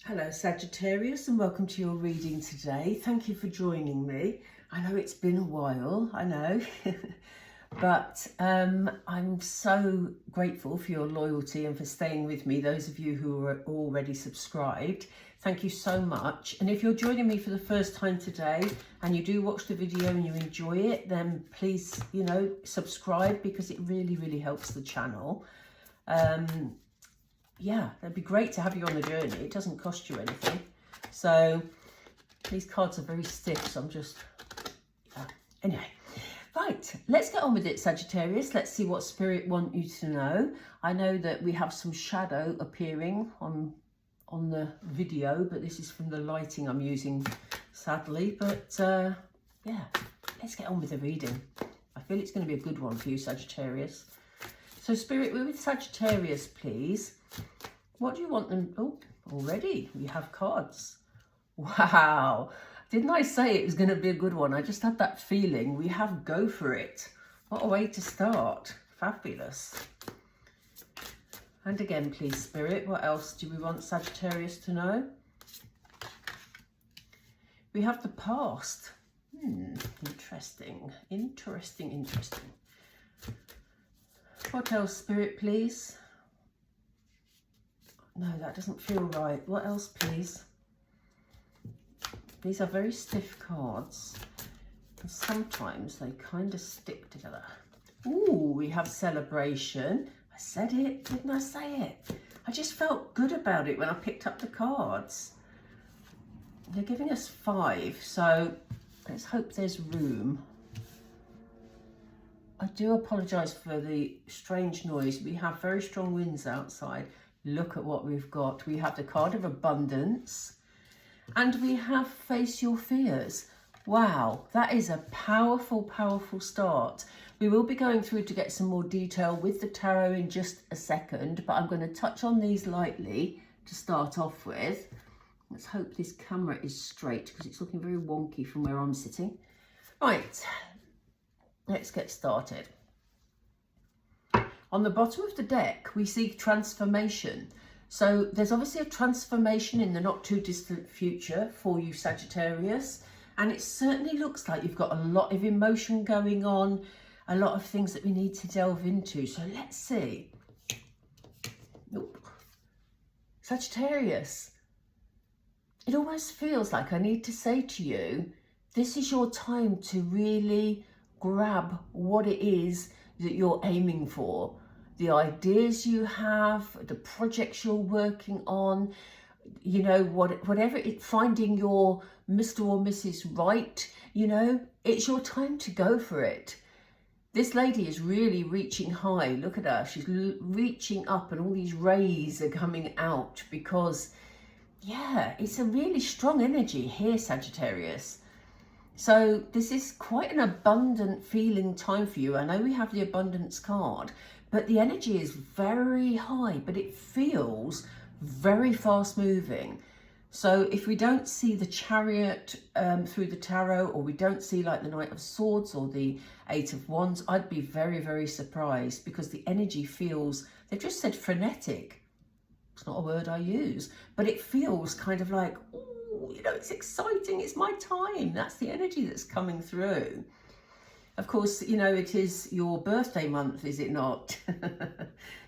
Hello Sagittarius, and welcome to your reading today. Thank you for joining me. I know it's been a while, I know, but I'm so grateful for your loyalty and for staying with me, those of you who are already subscribed. Thank you so much. And if you're joining me for the first time today and you do watch the video and you enjoy it, then please, subscribe, because it really helps the channel. Yeah, it'd be great to have you on the journey. It doesn't cost you anything. So these cards are very stiff, so I'm just, anyway. Right, let's get on with it, Sagittarius. Let's see what Spirit want you to know. I know that we have some shadow appearing on the video, but this is from the lighting I'm using, sadly. But yeah, let's get on with the reading. I feel it's going to be a good one for you, Sagittarius. So Spirit, we're with Sagittarius, please. What do you want them? Oh, already we have cards. Wow. Didn't I say it was going to be a good one? I just had that feeling. We have Go For It. What a way to start. Fabulous. And again, please, Spirit, what else do we want Sagittarius to know? We have the past. Interesting. Interesting. What else, Spirit, please? No, that doesn't feel right. What else, please? These are very stiff cards, and sometimes they kind of stick together. Ooh, we have celebration. I said it, didn't I say it? I just felt good about it when I picked up the cards. They're giving us 5, so let's hope there's room. I do apologise for the strange noise. We have very strong winds outside. Look at what we've got. We have the card of abundance and we have Face Your Fears. Wow, that is a powerful start. We will be going through to get some more detail with the tarot in just a second, but I'm going to touch on these lightly to start off with. Let's hope this camera is straight because it's looking very wonky from where I'm sitting. Right, let's get started. On the bottom of the deck, we see transformation. So there's obviously a transformation in the not too distant future for you, Sagittarius. And it certainly looks like you've got a lot of emotion going on, a lot of things that we need to delve into. So let's see. Nope. Sagittarius, it almost feels like I need to say to you, this is your time to really grab what it is that you're aiming for. The ideas you have, the projects you're working on, whatever finding your Mr. or Mrs. Right, it's your time to go for it. This lady is really reaching high. Look at her. She's reaching up and all these rays are coming out because, yeah, it's a really strong energy here, Sagittarius. So this is quite an abundant feeling time for you. I know we have the abundance card, but the energy is very high, but it feels very fast moving. So if we don't see the Chariot through the tarot, or we don't see like the Knight of Swords or the 8 of Wands, I'd be very surprised, because the energy feels, they've just said frenetic. It's not a word I use, but it feels kind of like, ooh, it's exciting, it's my time. That's the energy that's coming through. Of course, it is your birthday month, is it not?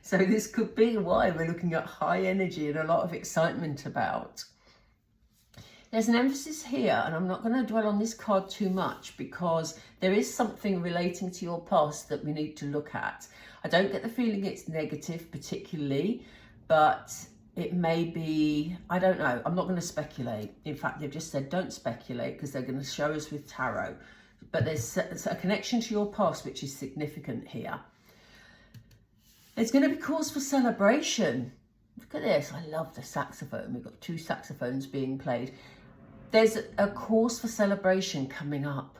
So this could be why we're looking at high energy and a lot of excitement about. There's an emphasis here, and I'm not going to dwell on this card too much because there is something relating to your past that we need to look at. I don't get the feeling it's negative particularly, but it may be, I don't know. I'm not going to speculate. In fact, they've just said don't speculate because they're going to show us with tarot. But there's a connection to your past which is significant here. There's going to be cause for celebration. Look at this. I love the saxophone. We've got 2 saxophones being played. There's a cause for celebration coming up.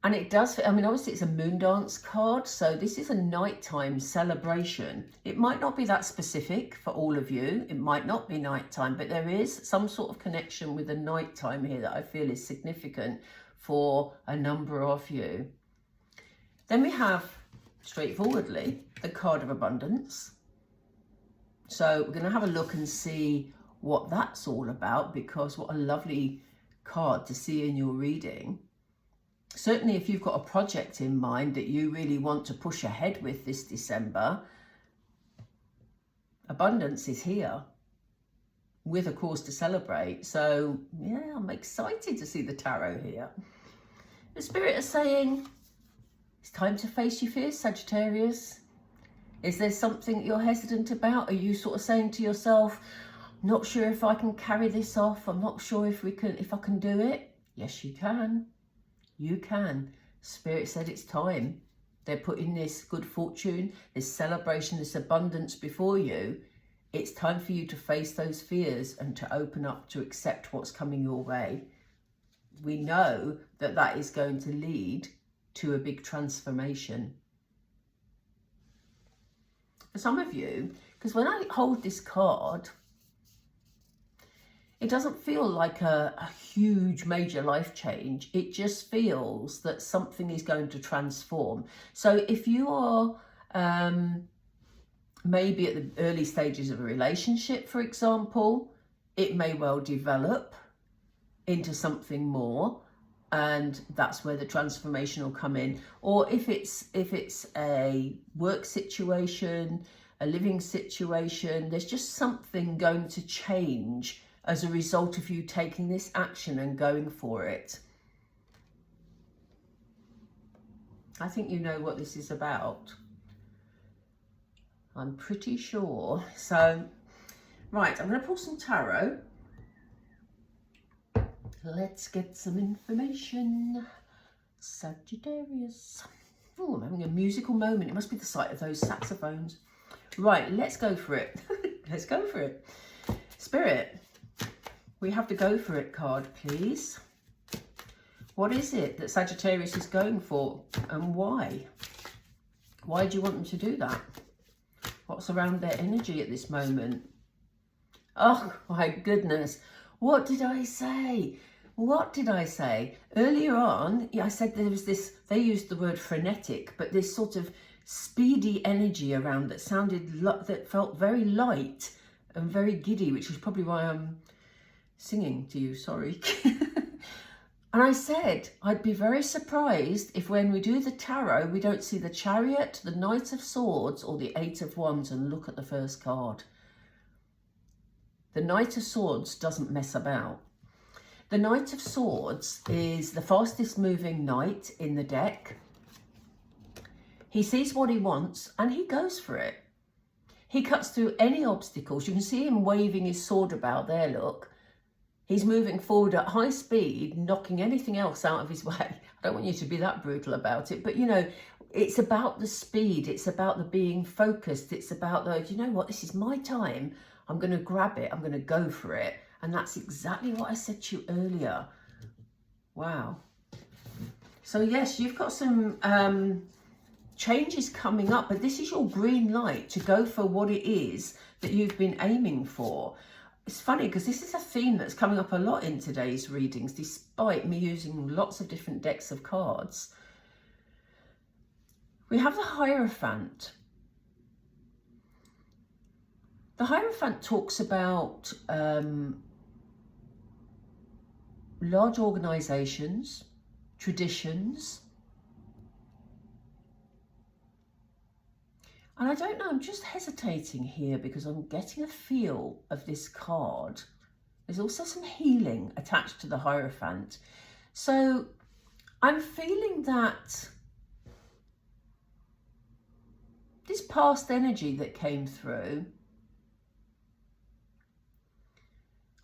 And it does, obviously it's a moon dance card, so this is a nighttime celebration. It might not be that specific for all of you. It might not be nighttime, but there is some sort of connection with the nighttime here that I feel is significant for a number of you. Then we have, straightforwardly, the card of abundance. So we're going to have a look and see what that's all about, because what a lovely card to see in your reading. Certainly if you've got a project in mind that you really want to push ahead with this December, abundance is here with a cause to celebrate. So yeah, I'm excited to see the tarot here. The Spirit is saying it's time to face your fears, Sagittarius. Is there something you're hesitant about? Are you sort of saying to yourself, not sure if I can carry this off, I'm not sure if I can do it? Yes, you can. You can. Spirit said it's time. They're putting this good fortune, this celebration, this abundance before you. It's time for you to face those fears and to open up to accept what's coming your way. We know that that is going to lead to a big transformation. For some of you, because when I hold this card, it doesn't feel like a huge major life change. It just feels that something is going to transform. So if you are maybe at the early stages of a relationship, for example, it may well develop into something more, and that's where the transformation will come in. Or if it's a work situation, a living situation, there's just something going to change as a result of you taking this action and going for it. I think you know what this is about. I'm pretty sure. So, right, I'm going to pull some tarot. Let's get some information. Sagittarius. Oh, I'm having a musical moment. It must be the sight of those saxophones. Right, let's go for it. Let's go for it. Spirit, we have to go for it card, please. What is it that Sagittarius is going for, and why? Why do you want them to do that? What's around their energy at this moment? Oh my goodness. What did I say? What did I say? Earlier on, I said there was this, they used the word frenetic, but this sort of speedy energy around that that felt very light and very giddy, which is probably why I'm singing to you, sorry. And I said, I'd be very surprised if when we do the tarot, we don't see the Chariot, the Knight of Swords, or the Eight of Wands, and look at the first card. The Knight of Swords doesn't mess about. The Knight of Swords is the fastest moving knight in the deck. He sees what he wants and he goes for it. He cuts through any obstacles. You can see him waving his sword about there, look. He's moving forward at high speed, knocking anything else out of his way. I don't want you to be that brutal about it, but you know, it's about the speed. It's about the being focused. It's about the, you know what, this is my time. I'm going to grab it. I'm going to go for it. And that's exactly what I said to you earlier. Wow. So yes, you've got some changes coming up, but this is your green light to go for what it is that you've been aiming for. It's funny because this is a theme that's coming up a lot in today's readings, despite me using lots of different decks of cards. We have the Hierophant. The Hierophant talks about large organisations, traditions. And I don't know, I'm just hesitating here because I'm getting a feel of this card. There's also some healing attached to the Hierophant. So I'm feeling that this past energy that came through,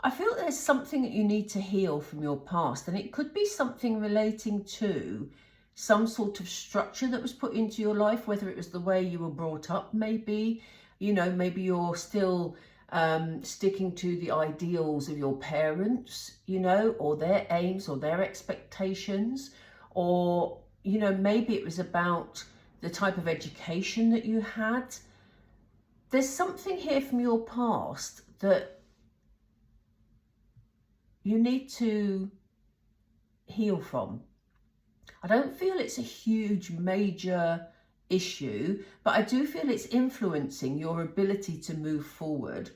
I feel there's something that you need to heal from your past, and it could be something relating to some sort of structure that was put into your life, whether it was the way you were brought up, maybe, you know, maybe you're still sticking to the ideals of your parents, you know, or their aims or their expectations, or, you know, maybe it was about the type of education that you had. There's something here from your past that you need to heal from. I don't feel it's a huge, major issue, but I do feel it's influencing your ability to move forward.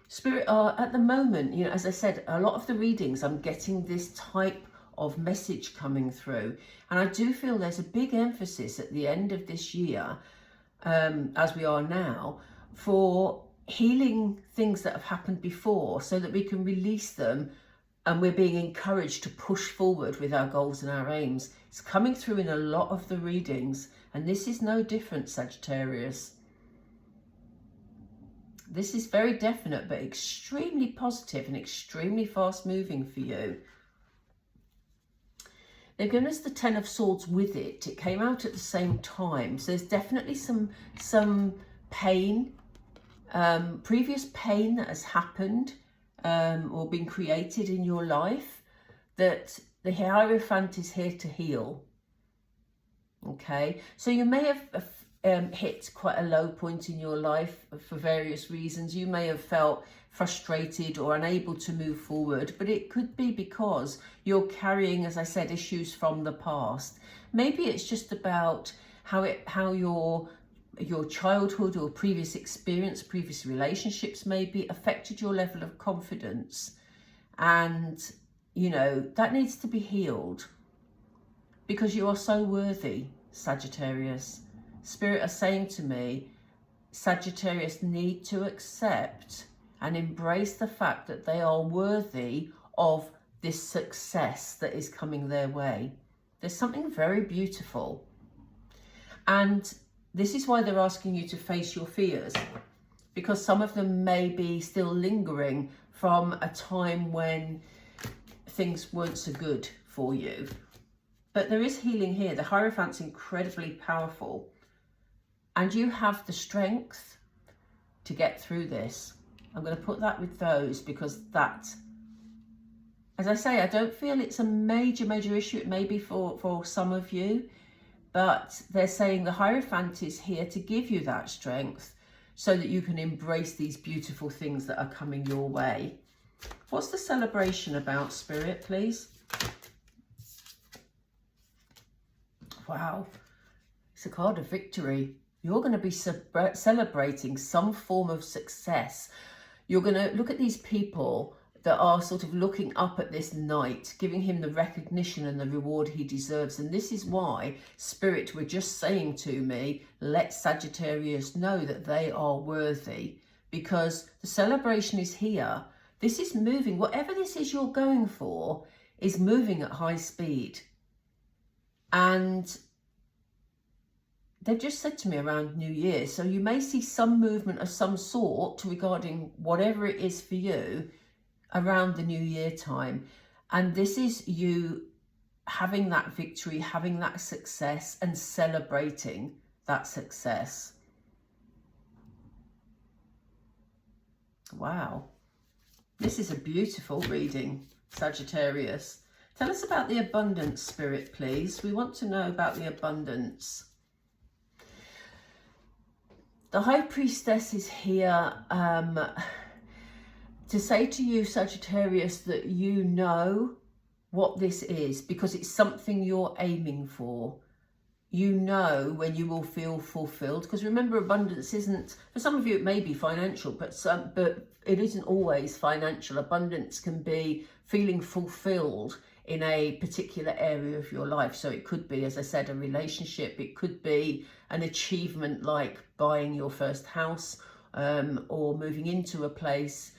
Spirit are at the moment, you know, as I said, a lot of the readings, I'm getting this type of message coming through. And I do feel there's a big emphasis at the end of this year, as we are now, for healing things that have happened before so that we can release them, and we're being encouraged to push forward with our goals and our aims. It's coming through in a lot of the readings, and this is no different, Sagittarius. This is very definite, but extremely positive and extremely fast moving for you. They've given us the Ten of Swords with it. It came out at the same time. So there's definitely some pain, previous pain that has happened or been created in your life that the Hierophant is here to heal. Okay, so you may have hit quite a low point in your life for various reasons. You may have felt frustrated or unable to move forward, but it could be because you're carrying, as I said, issues from the past. Maybe it's just about how your childhood or previous experience, previous relationships maybe affected your level of confidence, and you know that needs to be healed, because you are so worthy, Sagittarius. Spirit are saying to me, Sagittarius need to accept and embrace the fact that they are worthy of this success that is coming their way. There's something very beautiful. And this is why they're asking you to face your fears, because some of them may be still lingering from a time when things weren't so good for you. But there is healing here. The Hierophant's incredibly powerful. And you have the strength to get through this. I'm going to put that with those, because that, as I say, I don't feel it's a major issue. It may be for some of you, but they're saying the Hierophant is here to give you that strength so that you can embrace these beautiful things that are coming your way. What's the celebration about, Spirit, please? Wow, it's a card of victory. You're going to be celebrating some form of success. You're going to look at these people that are sort of looking up at this knight, giving him the recognition and the reward he deserves. And this is why, Spirit, were just saying to me, let Sagittarius know that they are worthy, because the celebration is here. This is moving. Whatever this is you're going for is moving at high speed. And they've just said to me around New Year, so you may see some movement of some sort regarding whatever it is for you around the New Year time. And this is you having that victory, having that success, and celebrating that success. Wow. This is a beautiful reading, Sagittarius. Tell us about the abundance, Spirit, please. We want to know about the abundance. The High Priestess is here to say to you, Sagittarius, that you know what this is, because it's something you're aiming for. You know when you will feel fulfilled, because remember, abundance isn't, for some of you it may be financial, but it isn't always financial. Abundance can be feeling fulfilled in a particular area of your life. So it could be, as I said, a relationship. It could be an achievement like buying your first house or moving into a place.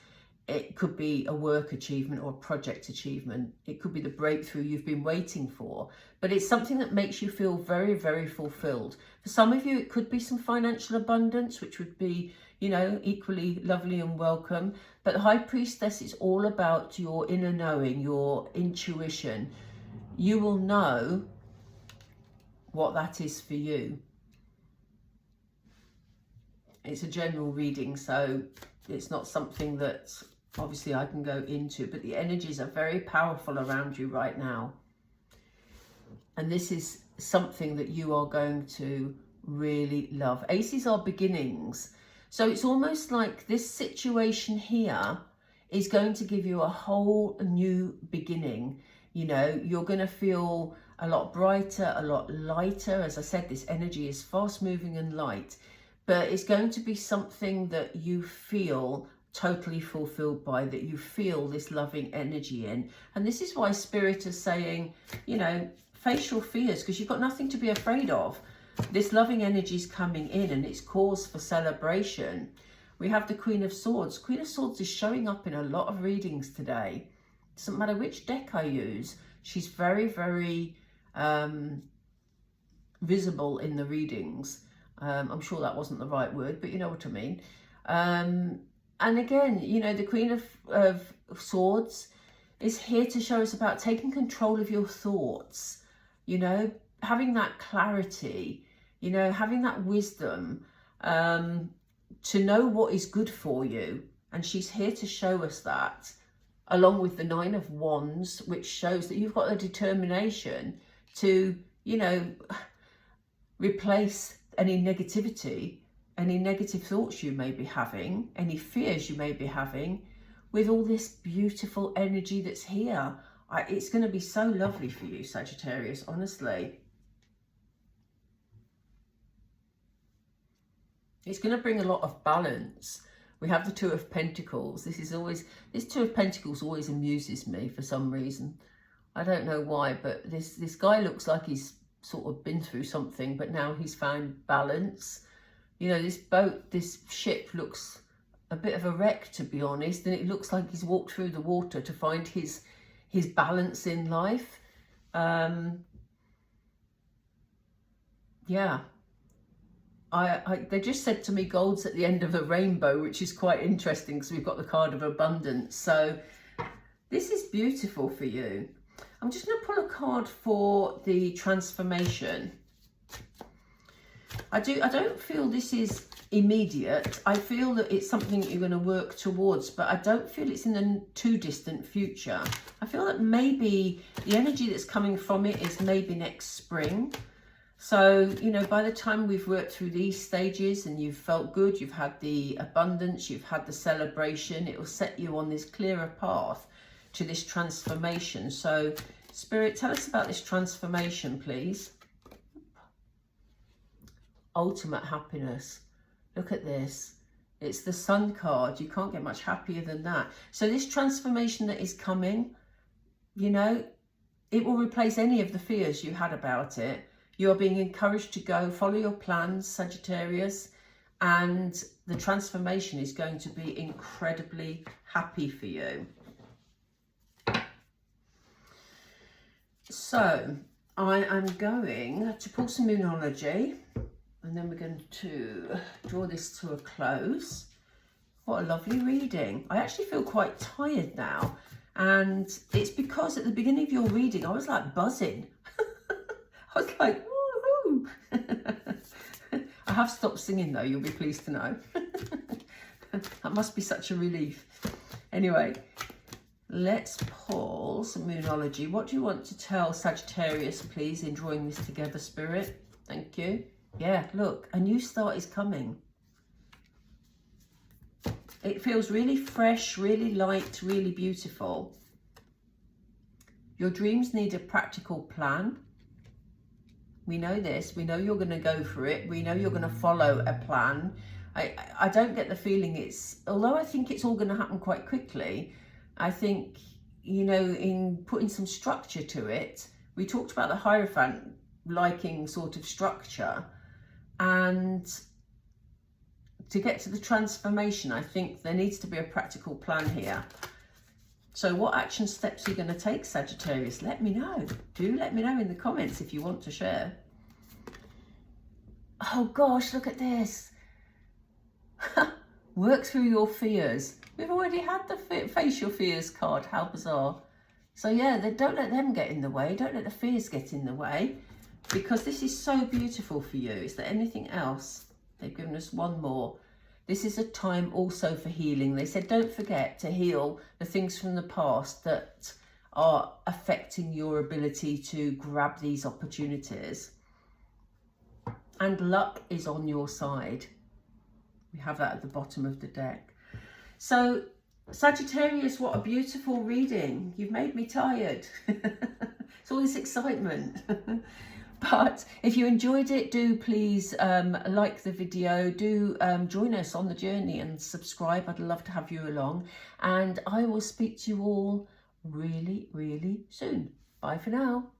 It could be a work achievement or a project achievement. It could be the breakthrough you've been waiting for. But it's something that makes you feel very, very fulfilled. For some of you, it could be some financial abundance, which would be, you know, equally lovely and welcome. But the High Priestess is all about your inner knowing, your intuition. You will know what that is for you. It's a general reading, so it's not something that obviously I can go into, but the energies are very powerful around you right now. And this is something that you are going to really love. Aces are beginnings. So it's almost like this situation here is going to give you a whole new beginning. You know, you're going to feel a lot brighter, a lot lighter. As I said, this energy is fast moving and light, but it's going to be something that you feel totally fulfilled by, that you feel this loving energy in. And this is why Spirit is saying, you know, face your fears, because you've got nothing to be afraid of. This loving energy is coming in and it's cause for celebration. We have the Queen of Swords. Queen of Swords is showing up in a lot of readings today. Doesn't matter which deck I use. She's very, very visible in the readings. I'm sure that wasn't the right word, but you know what I mean. And again, you know, the Queen of Swords is here to show us about taking control of your thoughts, you know, having that clarity, you know, having that wisdom to know what is good for you. And she's here to show us that, along with the Nine of Wands, which shows that you've got the determination to, you know, replace any negativity, any negative thoughts you may be having, any fears you may be having, with all this beautiful energy that's here. It's going to be so lovely for you, Sagittarius, honestly. It's going to bring a lot of balance. We have the Two of Pentacles. This Two of Pentacles always amuses me for some reason. I don't know why, but this guy looks like he's sort of been through something, but now he's found balance. You know, this ship looks a bit of a wreck, to be honest, and it looks like he's walked through the water to find his balance in life. Yeah. They just said to me gold's at the end of a rainbow, which is quite interesting because we've got the card of abundance. So this is beautiful for you. I'm just going to pull a card for the transformation. I don't feel this is immediate. I feel that it's something that you're going to work towards, but I don't feel it's in the too distant future. I feel that maybe the energy that's coming from it is maybe next spring. So, you know, by the time we've worked through these stages and you've felt good, you've had the abundance, you've had the celebration, it will set you on this clearer path to this transformation. So, Spirit, tell us about this transformation, please. Ultimate happiness. Look at this. It's the Sun card. You can't get much happier than that. So this transformation that is coming, you know, it will replace any of the fears you had about it. You are being encouraged to go, follow your plans, Sagittarius, and the transformation is going to be incredibly happy for you. So I am going to pull some Moonology, and then we're going to draw this to a close. What a lovely reading. I actually feel quite tired now, and it's because at the beginning of your reading I was like buzzing. I was like, woohoo! I have stopped singing though, you'll be pleased to know. That must be such a relief. Anyway, let's pull some Moonology. What do you want to tell Sagittarius, please, in drawing this together, Spirit? Thank you. Yeah, look, a new start is coming. It feels really fresh, really light, really beautiful. Your dreams need a practical plan. We know this. We know you're going to go for it. We know you're going to follow a plan. I don't get the feeling it's, although I think it's all going to happen quite quickly, I think, you know, in putting some structure to it, we talked about the Hierophant liking sort of structure, and to get to the transformation, I think there needs to be a practical plan here. So what action steps are you going to take, Sagittarius? Let me know. Do let me know in the comments if you want to share. Oh gosh, look at this. Work through your fears. We've already had the face your fears card. How bizarre. So yeah, don't let them get in the way. Don't let the fears get in the way, because this is so beautiful for you. Is there anything else? They've given us one more. This is a time also for healing. They said, don't forget to heal the things from the past that are affecting your ability to grab these opportunities. And luck is on your side. We have that at the bottom of the deck. So, Sagittarius, what a beautiful reading. You've made me tired. It's all this excitement. But if you enjoyed it, do please like the video, do join us on the journey and subscribe. I'd love to have you along, and I will speak to you all really, really soon. Bye for now.